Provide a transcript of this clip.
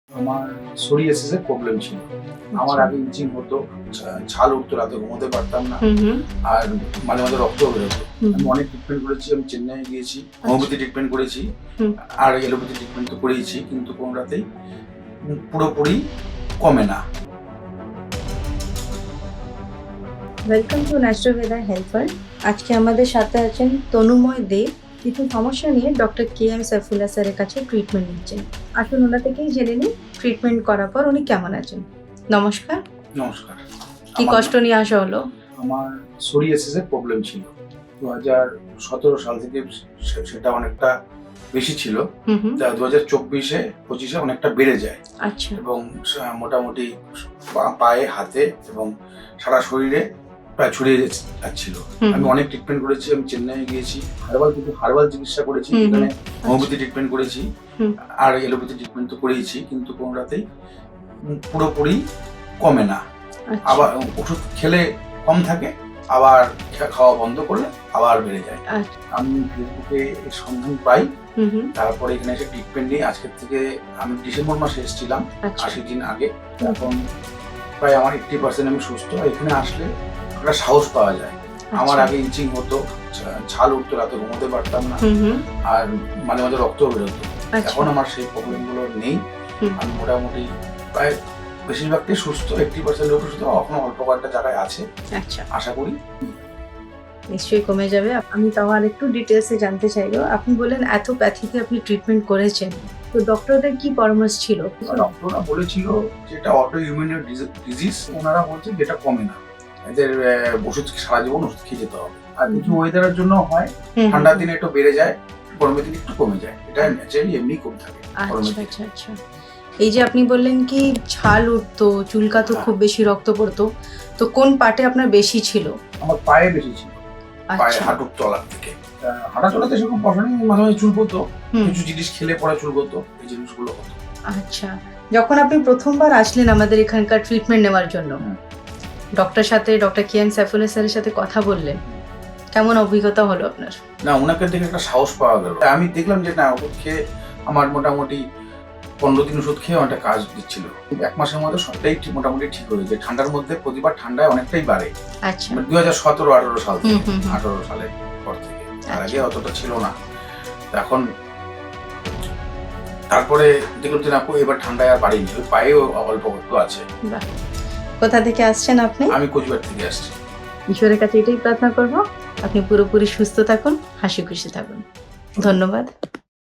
আমার সোরিয়াসিস এর প্রবলেম ছিল। আমার আগে ইচিং হতো, ছাল উঠতো, রাতে ঘুমোতে পারতাম না, আর মাঝে মাঝে রক্ত বেরোতো। আমি অনেক ট্রিটমেন্ট করেছি, আমি চেন্নাই গিয়েছি, হোমিওপ্যাথি ট্রিটমেন্ট করেছি, আর এলোপ্যাথি ট্রিটমেন্ট তো করেইছি, কিন্তু কোনোটাতেই পুরোপুরি কমে না। Welcome to natural health world. আজকে আমাদের সাথে আছেন তনুময় দেব। কিছু সমস্যা নিয়ে ডক্টর KM সাইফুল্লাহ স্যারের কাছে ট্রিটমেন্ট নিচ্ছেন। আসুন ওনার থেকেই জেনে নিন ট্রিটমেন্ট করার পর উনি কেমন আছেন। নমস্কার। নমস্কার। কি কষ্ট নিয়ে আসা হলো? আমার সোরিয়াসিস এর প্রবলেম ছিল 2017 সাল থেকে, সেটা অনেকটা বেশি ছিল। 2024-25 অনেকটা বেড়ে যায়। আচ্ছা। এবং মোটামুটি পায়ে, হাতে এবং সারা শরীরে প্রায় ছড়িয়ে যাচ্ছিল। আমি অনেক ট্রিটমেন্ট করেছি, আমি চেন্নাই গিয়েছি, হার্বাল চিকিৎসা করেছি, এখানে হোমিওপ্যাথি ট্রিটমেন্ট করেছি, আর এলোপ্যাথি ট্রিটমেন্ট তো করেইছি, কিন্তু কোনোটাতেই পুরোপুরি কমে না। আবার ওষুধ খেলে কম থাকে, আবার খাওয়া বন্ধ করলে আবার বেড়ে যায়। আমি ফেসবুকে এর সন্ধান পাই, তারপরে এখানে এসে ট্রিটমেন্ট নিই। আজকের থেকে আমি ডিসেম্বর মাসে এসেছিলাম, 80 দিন আগে। এখন প্রায় আমার 80% আমি সুস্থ। এখানে আসলে একটা সাহস পাওয়া যায়। আমার আগে ইচিং হতো, ছাল উঠতো, রাতে ঘুমোতে পারতাম না, আর মাঝে মাঝে রক্ত বেরোতো। এখন আমার সেই প্রবলেম গুলো নেই। আমি মোটামুটি প্রায় বেশিরভাগটাই সুস্থ, 80% লোক সুস্থ, এখনো অল্প কয়েকটা জায়গায় আছে। আশা করি নিশ্চয়ই কমে যাবে। আমি তাও আর একটু ডিটেলসে জানতে চাইবো। আপনি বলেন এত প্যাথিতে আপনি ট্রিটমেন্ট করেছেন, তো ডক্টরদের কি পরামর্শ ছিল? ডক্টররা বলেছিল যেটা অটো ইমিউন ডিজিজ, ওনারা বলছেন যেটা কমে না, এদের ওষুধ সারা জীবন ওষুধ খেয়ে যেতে হবে। আর কিছু ওয়েদারের জন্য হয়, ঠান্ডার দিনে একটু বেড়ে যায়, গরমের দিনে একটু কমে যায়। এটা ন্যাচারালি এমনি কমে থাকে। আচ্ছা। এই যে আপনি বললেন কি ছাল উঠতো, চুলকাতো, খুব বেশি রক্ত পড়তো, তো কোন পার্টে আপনার বেশি ছিল? আমার পায়ে বেশি ছিল, পায়ে হাঁটুর তলার থেকে। হাঁটা চলাতে সেরকম কষ্ট নেই, মাঝে মাঝে চুল পড়তো, কিছু জিনিস খেলে পরে চুল পড়তো, এই জিনিসগুলো হতো। আচ্ছা, যখন আপনি প্রথমবার আসলেন আমাদের এখানকার ট্রিটমেন্ট নেওয়ার জন্য, ডক্টর KM সাইফুল্লাহ স্যারের সাথে কথা বললেন, কেমন অভিজ্ঞতা হলো আপনার? না, ওনাকে দেখে একটা সাহস পাওয়া গেল। আমি দেখলাম যে না, ওষুধ খেয়ে আমার মোটামুটি 15 দিন ওষুধ খেয়ে অনেকটা কাজ দিচ্ছিল। 1 মাসের মধ্যে সবটাই মোটামুটি ঠিক হয়ে যায়। ঠান্ডার মধ্যে প্রতিবার ঠান্ডায় অনেকটাই বাড়ে। আচ্ছা। 2017-18 সাল থেকে, 18 সালের পর থেকে, তার আগে অতটা ছিল না। এখন তারপরে দেখলাম যে না, এবার ঠান্ডায় আর বাড়িনি, ওই পায়েও অল্প একটু আছে। কোথা থেকে আসছেন আপনি? আমি কোচবিহার থেকে আসছি। ঈশ্বরের কাছে এটাই প্রার্থনা করবো আপনি পুরোপুরি সুস্থ থাকুন, হাসি খুশি থাকুন। ধন্যবাদ।